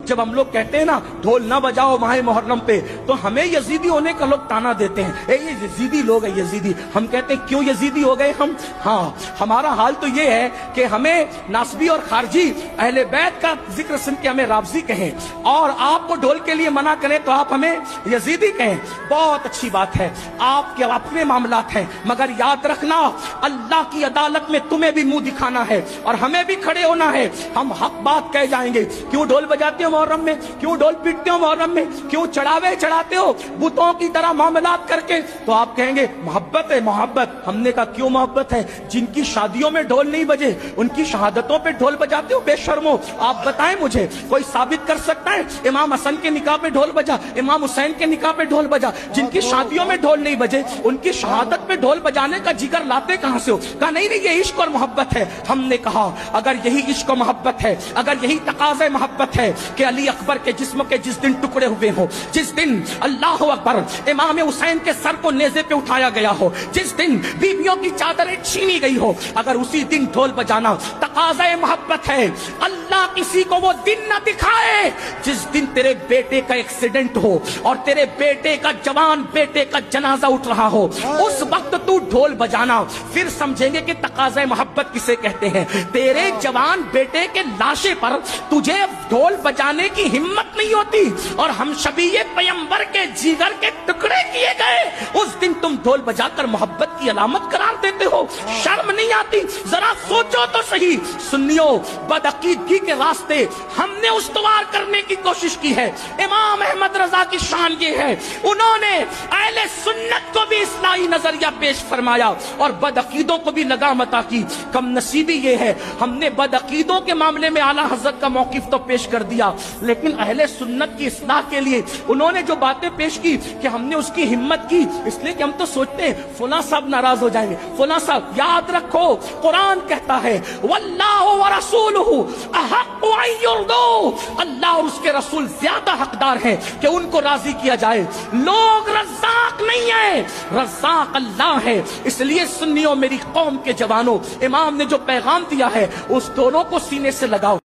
جب ہم لوگ کہتے ہیں نا ڈھول نہ بجاؤ ماہ محرم پہ، تو ہمیں یزیدی ہونے کا لوگ تانا دیتے ہیں، اے یہ یزیدی لوگ ہیں یزیدی۔ ہم کہتے ہیں کیوں یزیدی ہو گئے ہم؟ ہاں ہمارا حال تو یہ ہے کہ ہمیں ناسبی اور خارجی اہل بیت کا ذکر سن کے ہمیں رافضی کہیں، اور آپ کو ڈھول کے لیے منع کریں تو آپ ہمیں یزیدی کہیں۔ بہت اچھی بات ہے، آپ کے اپنے معاملات ہیں، مگر یاد رکھنا اللہ کی عدالت میں تمہیں بھی منہ دکھانا ہے اور ہمیں بھی کھڑے ہونا ہے۔ ہم حق بات کہہ جائیں گے، کیوں ڈھول بجاتے ہو محرم میں، کیوں ڈھول پیٹتے ہو محرم میں، کیوں چڑھاوے چڑھاتے ہو بتوں کی طرح معاملات کر کے، تو آپ کہیں گے محبت ہے محبت۔ ہم نے کہا کیوں محبت ہے؟ جن کی شادیوں میں ڈھول نہیں بجے ان کی شہادتوں پہ ڈھول بجاتے ہو، بے شرمو۔ آپ بتائیں مجھے، کوئی ثابت کر سکتا ہے امام حسن کے نکاح پہ ڈھول بجا، امام حسین کے نکاح پہ ڈھول بجا؟ جن کی شادیوں میں ڈھول نہیں بجے ان کی شہادت پہ ڈھول بجانے کا جگر لاتے کہاں سے ہو؟ کہا نہیں نہیں یہ عشق اور محبت ہے۔ ہم نے کہا اگر یہی عشق و محبت ہے، اگر یہی تقاضۂ محبت ہے کہ علی اکبر کے جسم کے جس دن ٹکڑے ہوئے ہو، جس دن اللہ اکبر امام حسین کے سر کو نیزے پہ اٹھایا گیا ہو، جس دن بیویوں کی چادریں چھینی گئی ہو، اگر اسی دن ڈھول بجانا تقاضۂ محبت ہے، اللہ کسی کو وہ دن نہ دکھائے جس دن تیرے بیٹے کا ایکسیڈنٹ ہو اور تیرے بیٹے کا جوان بیٹے کا جنازہ اٹھ رہا ہو، اس وقت تو ڈھول بجانا، پھر سمجھیں گے کہ تقاضۂ محبت کسے کہتے ہیں۔ تیرے جوان بیٹے کے لاشے پر تجھے ڈھول بجانے کی ہمت نہیں ہوتی، اور ہم شبیہ پیمبر کے جگر کے ٹکڑے کیے گئے، اس دن تم ڈھول بجا کر محبت کی علامت قرار دیتے ہو؟ شرم نہیں آتی؟ ذرا سوچو تو صحیح۔ سنیو، بدعقیدگی کے راستے ہم نے استوار کرنے کی کوشش کی ہے۔ امام احمد رضا کی شان یہ ہے، انہوں نے اہل سنت کو بھی اصلاحی نظریہ پیش فرمایا اور بدعقیدوں کو بھی لگام عطا کی۔ کم نصیبی یہ ہے ہم نے بدعقیدوں کے معاملے میں اعلیٰ حضرت کا موقف تو پیش کر دیا، لیکن اہل سنت کی اصلاح کے لیے انہوں نے جو باتیں پیش کی کہ ہم نے اس کی ہمت کی، اس لیے کہ ہم تو سوچتے ہیں فلاں صاحب ناراض ہو جائیں گے، فلاں صاحب۔ یاد رکھو قرآن کہتا ہے واللہ ورسولہ احق ان یرضوا، اللہ اور اس کے رسول زیادہ حقدار ہیں کہ ان کو راضی کیا جائے۔ لوگ رزاق نہیں ہے، رزاق اللہ ہے۔ اس لیے سنیوں، میری قوم کے جوانوں، امام نے جو پیغام دیا ہے اس دونوں کو سینے سے لگاؤ۔